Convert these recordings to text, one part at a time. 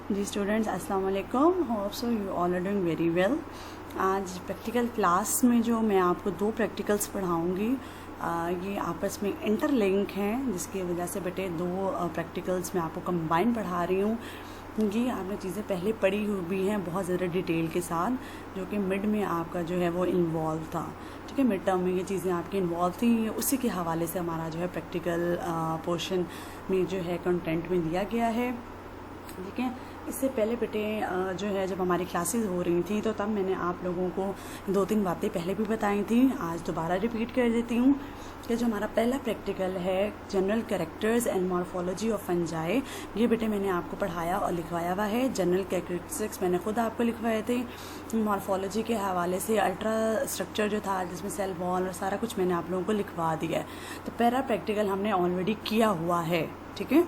जी students, अस्सलाम वालेकुम। Hope so you all are doing very well. आज प्रैक्टिकल क्लास में जो मैं आपको दो प्रैक्टिकल्स पढ़ाऊँगी, ये आपस में इंटरलिंक हैं, जिसकी वजह से बेटे दो प्रैक्टिकल्स मैं आपको कंबाइन पढ़ा रही हूँ। ये आपने चीज़ें पहले पढ़ी हुई भी हैं बहुत ज़्यादा डिटेल के साथ, जो कि मिड में आपका जो है वो इन्वॉल्व था। ठीक है, मिड टर्म में ये चीज़ें आपकी इन्वॉल्व थी। उसी के हवाले से हमारा जो है प्रैक्टिकल पोर्शन में जो है कंटेंट में दिया गया है। ठीक है, इससे पहले बेटे जो है जब हमारी क्लासेस हो रही थी तो तब मैंने आप लोगों को दो तीन बातें पहले भी बताई थी। आज दोबारा रिपीट कर देती हूँ कि जो हमारा पहला प्रैक्टिकल है general characters and morphology of fungi, ये बेटे मैंने आपको पढ़ाया और लिखवाया हुआ है। जनरल कैरेक्टरिस्टिक्स मैंने खुद आपको लिखवाए थे। मॉर्फोलॉजी के हवाले से अल्ट्रा स्ट्रक्चर जो था, जिसमें सेल वॉल और सारा कुछ मैंने आप लोगों को लिखवा दिया है। तो पहला प्रैक्टिकल हमने ऑलरेडी किया हुआ है। ठीक है,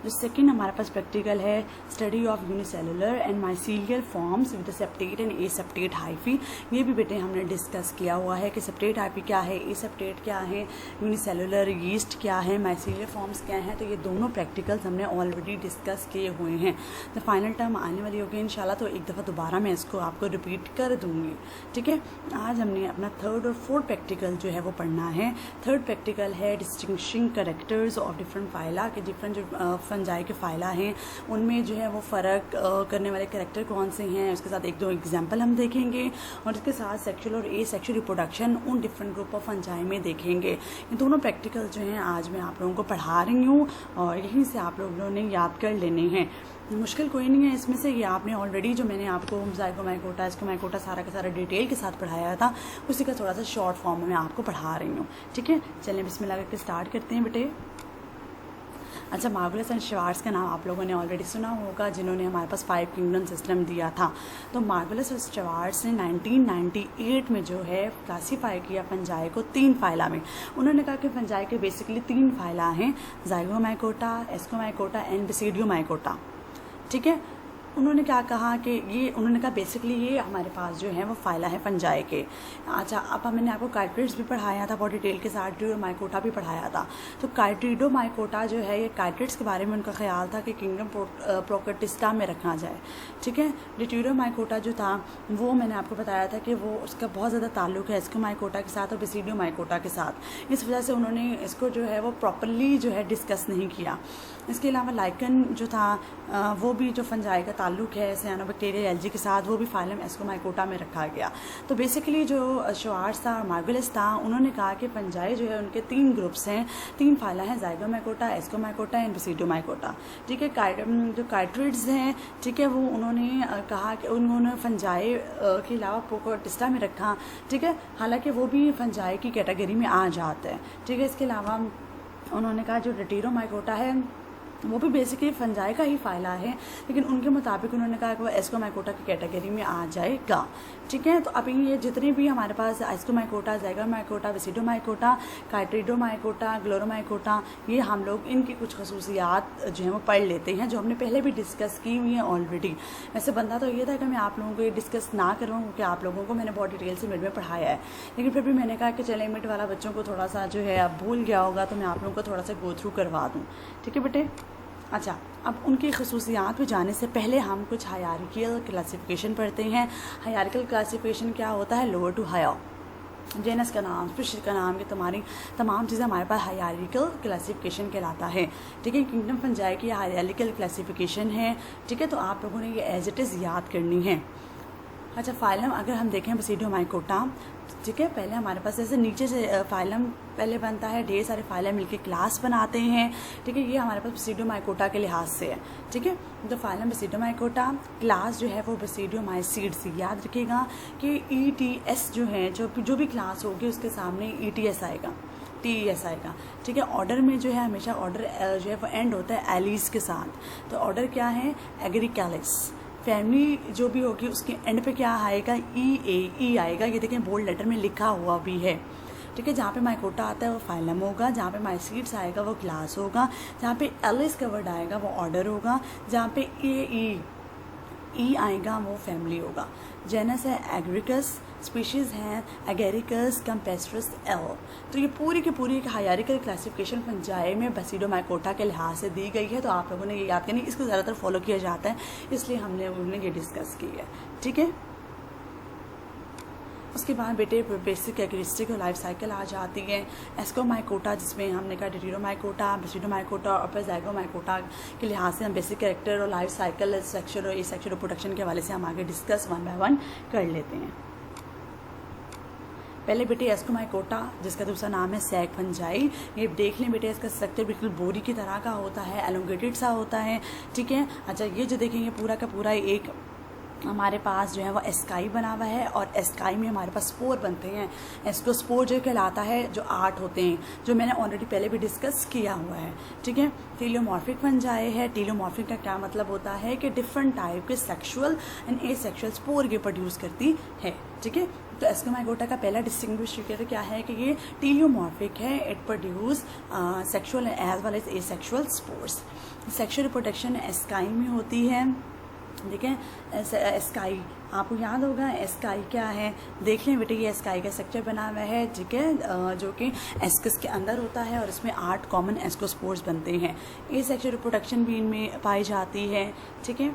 जो सेकंड हमारे पास प्रैक्टिकल है study of unicellular and mycelial forms with septate and aseptate hyphae. ये भी बेटे हमने डिस्कस किया हुआ है कि सेप्टेट हाइफी क्या है, ए सेप्टेट क्या है, यूनिसेलुलर यीस्ट क्या है, माइसीलियल फॉर्म्स क्या हैं। तो ये दोनों प्रैक्टिकल्स हमने ऑलरेडी डिस्कस किए हुए हैं। तो फाइनल टर्म आने वाली होगी इंशाल्लाह, तो एक दफ़ा दोबारा मैं इसको आपको रिपीट कर दूँगी। ठीक है, आज हमने अपना थर्ड और फोर्थ प्रैक्टिकल जो है वो पढ़ना है। थर्ड प्रैक्टिकल है distinguishing characters of different phyla, के डिफरेंट जो फंजाई के फाइला हैं उनमें जो है वो फ़र्क करने वाले कैरेक्टर कौन से हैं। उसके साथ एक दो एग्जांपल हम देखेंगे और इसके साथ सेक्सुअल और ए सेक्सुअल रिप्रोडक्शन उन डिफरेंट ग्रुप ऑफ फंजाई में देखेंगे। ये दोनों प्रैक्टिकल जो हैं आज मैं आप लोगों को पढ़ा रही हूँ और यहीं से आप लोगों ने याद कर लेने हैं। मुश्किल कोई नहीं है इसमें से। ये आपने ऑलरेडी जो मैंने आपको ज़ाइगोमाइकोटा एस्कोमाइकोटा सारा का सारा डिटेल के साथ पढ़ाया था, उसी का थोड़ा सा शॉर्ट फॉर्म में मैं आपको पढ़ा रही हूँ। ठीक है, चलिए बिस्मिल्लाह करके स्टार्ट करते हैं बेटे। अच्छा, मार्गुलस एंड श्वार्ट्ज़ का नाम आप लोगों ने ऑलरेडी सुना होगा, जिन्होंने हमारे पास 5 किंगडम सिस्टम दिया था। तो मार्गुलस और श्वार्ट्ज़ ने 1998 में जो है क्लासीफाई किया फंजाई को 3 फाइला में। उन्होंने कहा कि फंजाई के बेसिकली 3 फाइला हैं, ज़ाइगोमाइकोटा, एस्कोमाइकोटा एंड बेसिडियोमाइकोटा। ठीक है, उन्होंने क्या कहा कि उन्होंने कहा बेसिकली ये हमारे पास जो है वो फाइला है फंजाई के। अच्छा, अब मैंने आपको काइट्रिड्स भी पढ़ाया था बहुत डिटेल के साथ, ट्रिडोमाइकोटा भी पढ़ाया था। तो ट्रिडोमाइकोटा जो है ये काइट्रिड्स के बारे में उनका ख्याल था कि किंगडम प्रोकटिस्टा में रखा जाए। ठीक है, ट्रिडोमाइकोटा जो था वो मैंने आपको बताया था कि वो उसका बहुत ज़्यादा ताल्लुक है एस्कोमाइकोटा के साथ और बेसिडियोमाइकोटा के साथ। इस वजह से उन्होंने इसको जो है वो प्रॉपरली जो है डिस्कस नहीं किया। इसके अलावा लाइकन जो था वो भी जो फंजाई का ताल्लुक है सियानोबैक्टीरिया एल्जी के साथ, वो भी फाइलम एस्कोमाइकोटा में रखा गया। तो बेसिकली जो श्वार्ट्ज़ था और मार्गुलस था, उन्होंने कहा कि फंजाई जो है उनके 3 ग्रुप्स हैं, 3 फाइला हैं, ज़ाइगोमाइकोटा, एस्कोमाइकोटा एंड बेसिडियोमाइकोटा। ठीक है, जो काइट्रिड्स हैं, ठीक है, वो उन्होंने कहा कि उन्होंने फंजाई के अलावा प्रोकटिस्टा में रखा। ठीक है, हालांकि वो भी फंजाई की कैटेगरी में आ जाते हैं। ठीक है, इसके अलावा उन्होंने कहा जो रेटिरोमाइकोटा है वो भी बेसिकली फंजाई का ही फाइला है, लेकिन उनके मुताबिक उन्होंने कहा कि वो एस्कोमाइकोटा की कैटेगरी में आ जाएगा। ठीक है, तो अभी ये जितने भी हमारे पास एस्कोमाइकोटा, ज़ाइगोमाइकोटा, बेसिडियोमाइकोटा, काइट्रिडोमाइकोटा, ग्लोरोमाइकोटा, ये हम लोग इनकी कुछ खसूसियात जो है वो पढ़ लेते हैं, जो हमने पहले भी डिस्कस की हुई हैं ऑलरेडी। वैसे बनता तो ये था कि मैं आप लोगों को ये डिस्कस ना करूँ, क्योंकि आप लोगों को मैंने बहुत डिटेल से मिड में पढ़ाया है, लेकिन फिर भी मैंने कहा कि चले मिड वाला बच्चों को थोड़ा सा जो है अब भूल गया होगा, तो मैं आप लोगों को थोड़ा सा गो थ्रू करवा दूँ। ठीक है बेटे। अच्छा, अब उनकी खसूसियात पे जाने से पहले हम कुछ हायरार्कियल क्लासिफिकेशन पढ़ते हैं। हायरार्कियल क्लासिफिकेशन क्या होता है? लोअर टू हायर, जेनस का नाम, स्पीशीज का नाम, ये तमाम चीज़ें हमारे पास हायरार्कियल क्लासिफिकेशन कहलाता है। ठीक है, किंगडम फंजाई की हायरार्कियल क्लासिफिकेशन है। ठीक है, तो आप लोगों ने ये एज इट इज़ याद करनी है। अच्छा, फाइलम अगर हम देखें बेसिडियोमाइकोटा, ठीक है, पहले हमारे पास ऐसे नीचे से फाइलम पहले बनता है, ढेर सारे फाइलम मिलके क्लास बनाते हैं। ठीक है, ये हमारे पास बेसिडियोमाइकोटा के लिहाज से है। ठीक है, तो फाइलम बेसिडियोमाइकोटा, क्लास जो है वो बेसिडियोमाइसीड्स। याद रखिएगा कि ETS जो है, जो भी क्लास होगी उसके सामने ETS आएगा, TES आएगा। ठीक है, ऑर्डर में जो है हमेशा ऑर्डर जो है वो एंड होता है एलिस के साथ। तो ऑर्डर क्या है? एग्रीकैलिस। फैमिली जो भी होगी उसके एंड पे क्या आएगा? EAE आएगा। ये देखें बोल्ड लेटर में लिखा हुआ भी है। ठीक है, जहाँ पे माइकोटा आता है वो फाइलम होगा, जहाँ पे माइसीड्स आएगा वो क्लास होगा, जहाँ पे एलिस का वर्ड आएगा वो ऑर्डर होगा, जहाँ पे AE ई आएगा वो फैमिली होगा। जेनस है एग्रिकस, स्पीशीज़ हैं एगेरिकस, कैम्पेस्ट्रस, एल। तो ये पूरी की पूरी एक हायरार्किकल क्लासिफिकेशन फंजाई में बेसिडोमाइकोटा के लिहाज से दी गई है। तो आप लोगों ने ये याद करनी, इसको ज़्यादातर फॉलो किया जाता है, इसलिए हमने उन्होंने ये डिस्कस की है। ठीक है, उसके बाद बेटे बेसिक कैरेक्टरिस्टिक और लाइफ साइकिल आ जाती है। एस्कोमाइकोटा जिसमें हमने कहा डिटेरोमाइकोटा, बेसिडोमाइकोटा और फिर ज़ाइगोमाइकोटा के लिहाज से हम बेसिक कैरेक्टर और लाइफ साइकिल, सेक्शुअल और एसेक्शुअल रिप्रोडक्शन के हवाले से हम आगे डिस्कस 1 बाय 1 कर लेते हैं। पहले बेटे एस्कोमाइकोटा जिसका दूसरा नाम है सैग फंजाई। ये देख लें बेटे, इसका स्ट्रक्चर बिल्कुल बोरी की तरह का होता है, एलोंगेटेड सा होता है। ठीक है, अच्छा ये जो देखेंगे पूरा का पूरा एक हमारे पास जो है वो एस्काई बना हुआ है और एस्काई में हमारे पास स्पोर बनते हैं। एस्कोस्पोर जो कहलाता है, जो 8 होते हैं, जो मैंने ऑलरेडी पहले भी डिस्कस किया हुआ है। ठीक है, टेलियोमॉर्फिक फंजाई है। टेलियोमॉर्फिक का क्या मतलब होता है कि डिफरेंट टाइप के सेक्सुअल एंड एसेक्सुअल स्पोर ये प्रोड्यूस करती है। ठीक है, तो एस्कोमाइकोटा का पहला डिस्टिंग्विशर क्या है कि ये टेलियोमॉर्फिक है, it produce sexual as well as asexual spores. Sexual reproduction asci में होती है। ठीक है, एस्काई आपको याद होगा एस्काई क्या है, देख लें बेटे, ये एस्काई का स्ट्रक्चर बना हुआ है। ठीक है, जो कि एस्कस के अंदर होता है और इसमें 8 कॉमन एस्कोस्पोर्स बनते हैं। ये सेक्सुअल रिप्रोडक्शन भी इनमें पाई जाती है। ठीक है,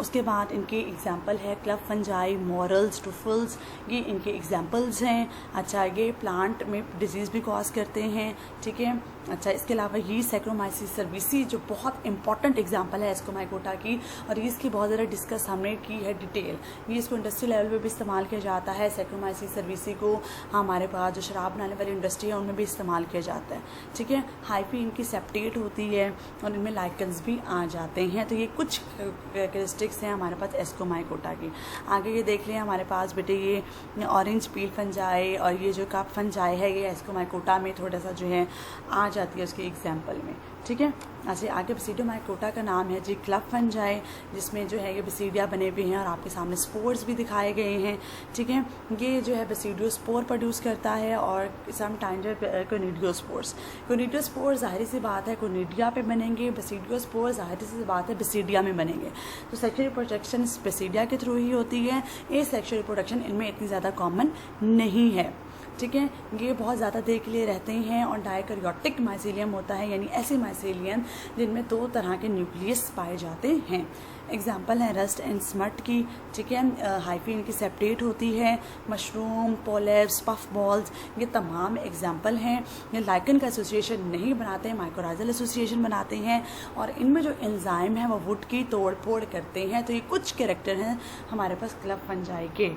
उसके बाद इनके एग्जाम्पल है क्लब फंजाई, मॉरल्स, ट्रुफल्स, ये इनके एग्जाम्पल्स हैं। अच्छा, ये प्लांट में डिजीज़ भी कॉज करते हैं। ठीक है, अच्छा इसके अलावा ये सैक्रोमाइसिस सर्विसी जो बहुत इंपॉर्टेंट एग्जांपल है एस्कोमाइकोटा की, और इसकी बहुत ज़्यादा डिस्कस हमने की है डिटेल। ये इसको इंडस्ट्री लेवल पे भी इस्तेमाल किया जाता है। सैक्रोमाइसिस सर्विसी को हमारे पास जो शराब बनाने वाली इंडस्ट्री है उनमें भी इस्तेमाल किया जाता है। ठीक है, हाइफी इनकी सेप्टेट होती है और इनमें लाइकन्स भी आ जाते हैं। तो ये कुछ कैरेक्टरिस्टिक्स हैं हमारे पास एस्कोमाइकोटा की। आगे ये देख लें हमारे पास बेटे ये ऑरेंज पील फंजाई और ये जो कप फंजाई है ये एस्कोमाइकोटा में थोड़ा सा जो है आ जाती है उसके एग्जाम्पल में। ठीक है, अच्छा आगे बेसिडोमाइकोटा का नाम है जी क्लब फंजाई, जिसमें जो है ये बेसिडिया बने हुए हैं और आपके सामने स्पोर्स भी दिखाए गए हैं। ठीक है, ये जो है बेसिडियो स्पोर प्रोड्यूस करता है और सम टाइम जो है कोनिडियो स्पोर ज़ाहिर सी बात है कोनिडिया पे बनेंगे, बेसिडियो स्पोर ज़ाहिर सी बात है बेसिडिया में बनेंगे। तो सेक्सुअल रिप्रोडक्शन बेसिडिया के थ्रू ही होती है। ये सेक्सुअल रिप्रोडक्शन इनमें इतनी ज़्यादा कॉमन नहीं है। ठीक है, ये बहुत ज़्यादा देर के लिए रहते हैं और डायकैरियोटिक माइसीलियम होता है, यानी ऐसे माइसीलियम जिनमें 2 तरह के न्यूक्लियस पाए जाते हैं। एग्जाम्पल है रस्ट एंड स्मट की। ठीक है, हाइफी इनकी सेप्टेट होती है। मशरूम, पोलेप्स, पफ बॉल्स, ये तमाम एग्जाम्पल हैं। ये लाइकन का एसोसिएशन नहीं बनाते हैं, माइकोराइजल एसोसिएशन बनाते हैं और इनमें जो एंजाइम है वो वुड की तोड़ फोड़ करते हैं। तो ये कुछ कैरेक्टर हैं हमारे पास क्लब फंजाई के।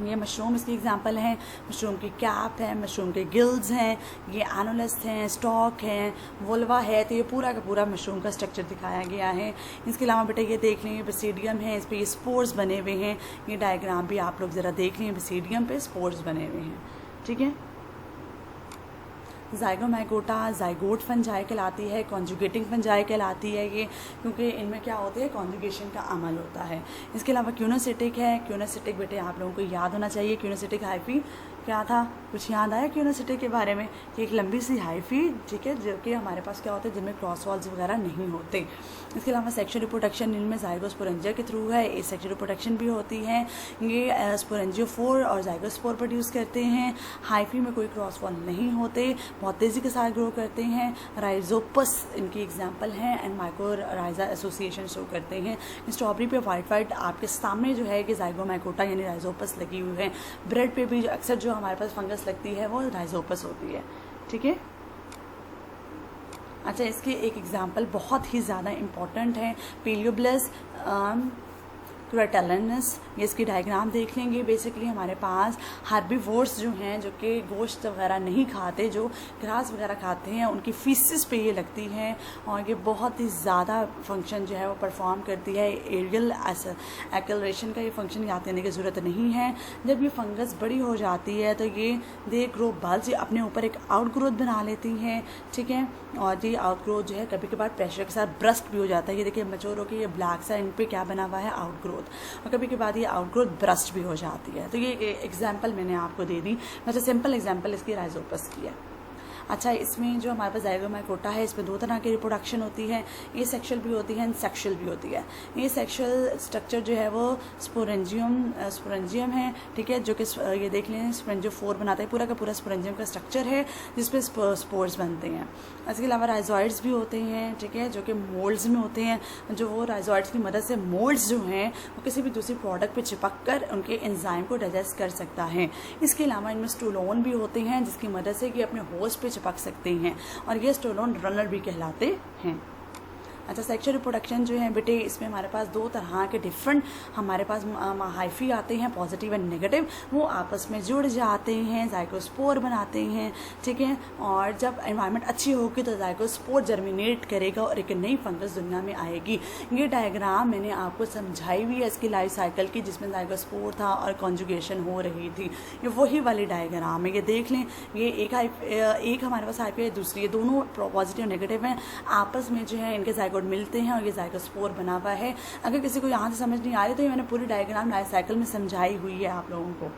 ये मशरूम इसकी एग्जांपल हैं। मशरूम की कैप है, मशरूम के गिल्स हैं, ये एनोलस हैं, स्टॉक हैं, वोल्वा है। तो ये पूरा का पूरा मशरूम का स्ट्रक्चर दिखाया गया है। इसके अलावा बेटा ये देख लें बेसिडियम है, इस पर ये स्पोर्स बने हुए हैं। ये डायग्राम भी आप लोग ज़रा देख लें, बेसिडियम पे स्पोर्स बने हुए हैं। ठीक है, ज़ाइगोमाइकोटा ज़ाइगोट फंजाई कहलाती है, कॉन्जुगेटिंग फंजाई कहलाती है ये, क्योंकि इनमें क्या होता है कॉन्जुगेशन का अमल होता है। इसके अलावा क्यूनोसिटिक है। क्यूनोसिटिक बेटे आप लोगों को याद होना चाहिए, क्यूनोसिटिक हाइफी क्या था, कुछ याद आया क्यूनोसिटिक के बारे में? कि एक लंबी सी हाइफी, ठीक है, जो कि हमारे पास क्या होते हैं जिनमें क्रॉस वॉल्स वगैरह नहीं होते। इसके अलावा सेक्सुअल रिप्रोडक्शन इनमें ज़ाइगोस्पोरेंजिया के थ्रू है, ए सेक्सुअल रिप्रोडक्शन भी होती है। ये स्पोरेंजियोफोर और ज़ाइगोस्पोर प्रोड्यूस करते हैं। हाइफी में कोई क्रॉस वॉल नहीं होते, बहुत तेज़ी के साथ ग्रो करते हैं। राइजोपस इनकी एग्जाम्पल हैं एंड माइकोराइजा एसोसिएशन शो करते हैं। स्ट्रॉबेरी पे वाइट आपके सामने जो है कि ज़ाइगोमाइकोटा यानी राइजोपस लगी हुई है। ब्रेड पे भी अक्सर जो हमारे पास फंगस लगती है वो राइजोपस होती है। ठीक है, अच्छा इसकी एक एग्जांपल बहुत ही ज़्यादा इम्पॉर्टेंट है, पेलियोब्लस क्रेटेलिनस। ये इसकी डायग्राम देख लेंगे। बेसिकली हमारे पास हार्बीवोर्स जो हैं जो कि गोश्त वगैरह नहीं खाते, जो ग्रास वगैरह खाते हैं, उनकी फीसिस पे ये लगती है और ये बहुत ही ज़्यादा फंक्शन जो है वो परफॉर्म करती है। एरियल एक्लरेशन का ये फंक्शन याद करने की ज़रूरत नहीं है। जब ये फंगस बड़ी हो जाती है तो ये दे ग्रो बल्ज अपने ऊपर एक आउट ग्रोथ बना लेती हैं। ठीक है, और ये आउट ग्रोथ जो है कभी कभार प्रेशर के साथ ब्रस्ट भी हो जाता है। ये देखिए मैच्योर होकर ये ब्लैक सा इन पर क्या बना हुआ है, आउट ग्रोथ, और कभी के बाद ये आउटग्रोथ ब्रस्ट भी हो जाती है। तो ये एग्जाम्पल मैंने आपको दे दी, मतलब सिंपल एग्जाम्पल इसकी राइजोपस की है। अच्छा, इसमें जो हमारे पास ज़ाइगोमाइकोटा है, इसमें दो तरह की रिप्रोडक्शन होती है, ए सेक्शुअल भी होती है, सेक्शुअल भी होती है। ए सेक्शुअल स्ट्रक्चर जो है वो स्पोरेंजियम है, ठीक है, जो कि ये देख लें स्पोरेंजियोफोर बनाता है, पूरा का पूरा स्पोरेंजियम का स्ट्रक्चर है जिसपे स्पोर्स बनते हैं। इसके अलावा राइजोइड्स भी होते हैं, ठीक है, जो कि मोल्ड्स में होते हैं, जो वो राइजोइड्स की मदद से मोल्ड्स जो हैं वो किसी भी दूसरी प्रोडक्ट पे चिपक कर उनके एंजाइम को डाइजेस्ट कर सकता है। इसके अलावा इनमें स्टूलोन भी होते हैं जिसकी मदद से कि अपने होस्ट पे चिपक सकते हैं, और ये स्टूलोन रनर भी कहलाते हैं। अच्छा, सेक्सुअल रिप्रोडक्शन जो है बेटे, इसमें हमारे पास दो तरह के डिफरेंट हमारे पास हाइफी आते हैं, पॉजिटिव एंड नेगेटिव, वो आपस में जुड़ जाते हैं, ज़ाइगोस्पोर बनाते हैं, ठीक है, और जब एनवायरनमेंट अच्छी होगी तो ज़ाइगोस्पोर जर्मिनेट करेगा और एक नई फंगस दुनिया में आएगी। ये डायग्राम मैंने आपको समझाई हुई है इसकी लाइफ साइकिल की, जिसमें ज़ाइगोस्पोर था और कॉन्जुगेशन हो रही थी। ये वही वाली डायग्राम है, ये देख लें, ये एक हमारे पास हाइफी है, दूसरी, ये दोनों पॉजिटिव नेगेटिव हैं, आपस में जो है इनके ज़ाइगोट मिलते हैं और ये ज़ाइगोस्पोर बना हुआ है। अगर किसी को यहाँ से समझ नहीं आ रही तो ये मैंने पूरी डायग्राम लाइफ साइकिल में समझाई हुई है आप लोगों को।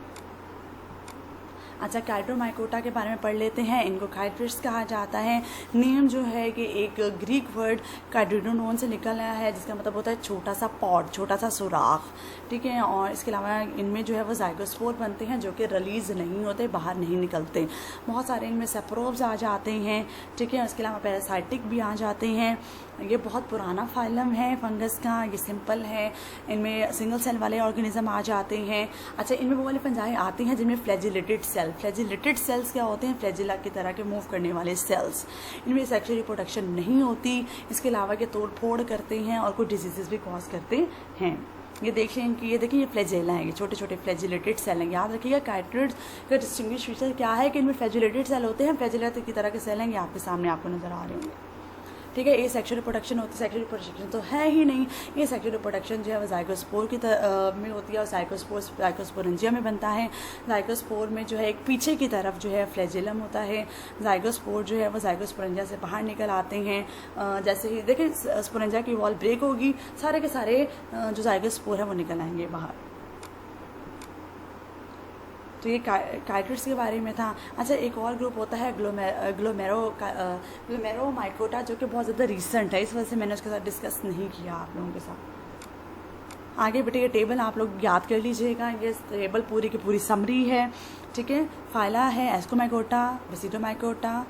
अच्छा, काइड्रोमाइकोटा के बारे में पढ़ लेते हैं। इनको काइड्रिड्स कहा जाता है। नेम जो है कि एक ग्रीक वर्ड काइड्रोनोन से निकल आया है, जिसका मतलब होता है छोटा सा पॉट, छोटा सा सुराख, ठीक है, और इसके अलावा इनमें जो है वो ज़ाइगोस्पोर बनते हैं जो कि रिलीज नहीं होते, बाहर नहीं निकलते। बहुत सारे इनमें सेप्रोब्स आ जाते हैं, ठीक है, इसके अलावा पैरासाइटिक भी आ जाते हैं। ये बहुत पुराना फाइलम है फंगस का, ये सिंपल है, इनमें सिंगल सेल वाले ऑर्गेनिज्म आ जाते हैं। अच्छा, इनमें वो वाले फंजाई आते हैं जिनमें फ्लैजिलेटेड सेल्स क्या होते हैं, फ्लैजिला की तरह के मूव करने वाले सेल्स। इनमें सेक्सुअल रिप्रोडक्शन नहीं होती। इसके अलावा ये तोड़ फोड़ करते हैं और कुछ डिजीजेस भी कॉज करते हैं। ये देखिए इनकी, ये देखिए, ये फ्लैजेला है, ये छोटे छोटे फ्लैजिलेटेड सेल हैं। याद रखिएगा काइट्रिड्स का डिस्टिंग्विश फीचर क्या है कि इनमें फ्लैजिलेटेड सेल होते हैं, फ्लैजिला की तरह के सेल हैं, ये आपके सामने आपको नजर आ रहे होंगे, ठीक है। ये सेक्सुअल रिप्रोडक्शन होती है, सेक्सुअल रिप्रोडक्शन तो है ही नहीं। ये सेक्सुअल रिप्रोडक्शन जो है वो ज़ाइगोस्पोर की में होती है और ज़ाइगोस्पोरेंजिया में बनता है। ज़ाइगोस्पोर में जो है एक पीछे की तरफ जो है फ्लैजिलम होता है। ज़ाइगोस्पोर जो है वो ज़ाइगोस्पोरेंजिया से बाहर निकल आते हैं। जैसे ही देखिए स्पोरेंजिया की वॉल ब्रेक होगी, सारे के सारे जो ज़ाइगोस्पोर है वो निकल आएंगे बाहर। तो ये काइट्रिड्स के बारे में था। अच्छा, एक और ग्रुप होता है ग्लोमेरोमाइकोटा, जो कि बहुत ज़्यादा रीसेंट है, इस वजह से मैंने उसके साथ डिस्कस नहीं किया आप लोगों के साथ। आगे बेटे ये टेबल आप लोग याद कर लीजिएगा, ये टेबल पूरी की पूरी समरी है, ठीक है। फाइला है एस्कोमाइकोटा, बेसिडोमाइकोटा,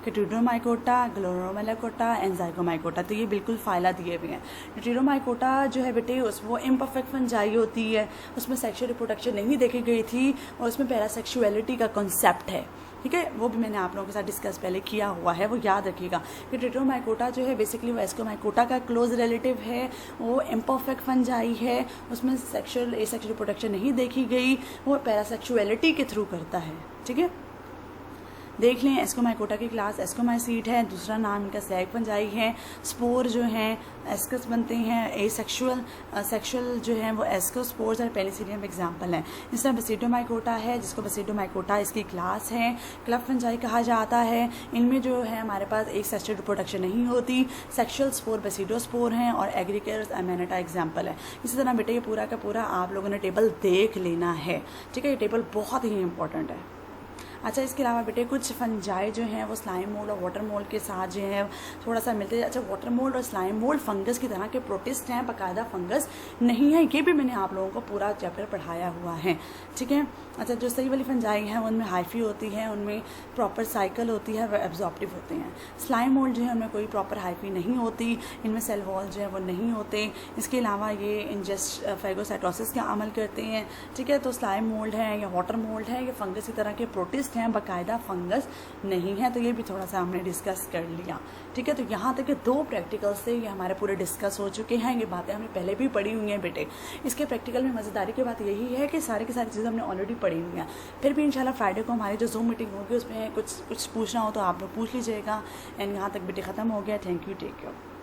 टिट्रोमाइकोटा, ग्लोमेरोमाइकोटा एंड ज़ाइगोमाइकोटा। तो ये बिल्कुल फाइला दिए हुए हैं। टिट्रोमाइकोटा जो है बेटे वो इम्परफेक्ट फंजाई होती है, उसमें सेक्सुअल रिप्रोडक्शन नहीं देखी गई थी और उसमें पैरासेक्सुअलिटी का कॉन्सेप्ट है, ठीक है। वो भी मैंने आप लोगों के साथ डिस्कस पहले किया हुआ है, वो याद रखिएगा कि टिट्रोमाइकोटा जो है बेसिकली वो एस्कोमाइकोटा का क्लोज रिलेटिव है, वो इम्परफेक्ट फंजाई है, उसमें सेक्सुअल रिप्रोडक्शन नहीं देखी गई, वो पैरासेक्सुअलिटी के थ्रू करता है, ठीक है। देख लें एस्कोमाइकोटा की क्लास एस्कोमाइसीट है, दूसरा नाम इनका सैग फंजाई है। स्पोर जो हैं एस्कस बनते हैं, सेक्सुअल जो है वो एस्कोस्पोर्स और पेनिसिलियम एग्जाम्पल हैं। इस तरह बेसिडोमाइकोटा है, जिसको बेसिडोमाइकोटा इसकी क्लास है, क्लब फंजाई कहा जाता है। इनमें जो है हमारे पास एक सेक्सुअल रिप्रोडक्शन नहीं होती। सेक्सुअल स्पोर बेसिडोस्पोर हैं और एग्रीकेरस एमेनेटा एग्जाम्पल है। इसी तरह बेटे ये पूरा का पूरा आप लोगों ने टेबल देख लेना है, ठीक है। ये टेबल बहुत ही इंपॉर्टेंट है। अच्छा, इसके अलावा बेटे कुछ फंजाई जो हैं वो स्लाइम मोल्ड और वाटर मोल्ड के साथ जो है थोड़ा सा मिलते हैं। अच्छा, वाटर मोल्ड और स्लाइम मोल्ड फंगस की तरह के प्रोटिस्ट हैं, बाकायदा फंगस नहीं है। ये भी मैंने आप लोगों को पूरा चैप्टर पढ़ाया हुआ है, ठीक है। अच्छा, जो सही वाली फंजाई हैं उनमें हाइफी होती है, उनमें प्रॉपर साइकिल होती है, वह एब्जॉर्प्टिव होते हैं। स्लाइम मोल्ड जो है उनमें कोई प्रॉपर हाइफी नहीं होती, इनमें सेल वॉल जो है वो नहीं होते। इसके अलावा ये इंजेस्ट फैगोसाइटोसिस का अमल करते हैं, ठीक है। तो स्लाइम मोल्ड है या वाटर मोल्ड है, ये फंगस की तरह के प्रोटिस्ट हैं, बाकायदा फंगस नहीं है। तो ये भी थोड़ा सा हमने डिस्कस कर लिया, ठीक है। तो यहाँ तक कि 2 प्रैक्टिकल से ये हमारे पूरे डिस्कस हो चुके हैं। ये बातें हमने पहले भी पढ़ी हुई हैं बेटे। इसके प्रैक्टिकल में मज़ेदारी की बात यही है कि सारी की सारी चीज़ें हमने ऑलरेडी पढ़ी हुई हैं। फिर भी इंशाल्लाह फ्राइडे को हमारी जो जूम मीटिंग होगी उसमें कुछ पूछना हो तो आप लोग पूछ लीजिएगा। एंड यहाँ तक बेटे ख़त्म हो गया। Thank you, take care.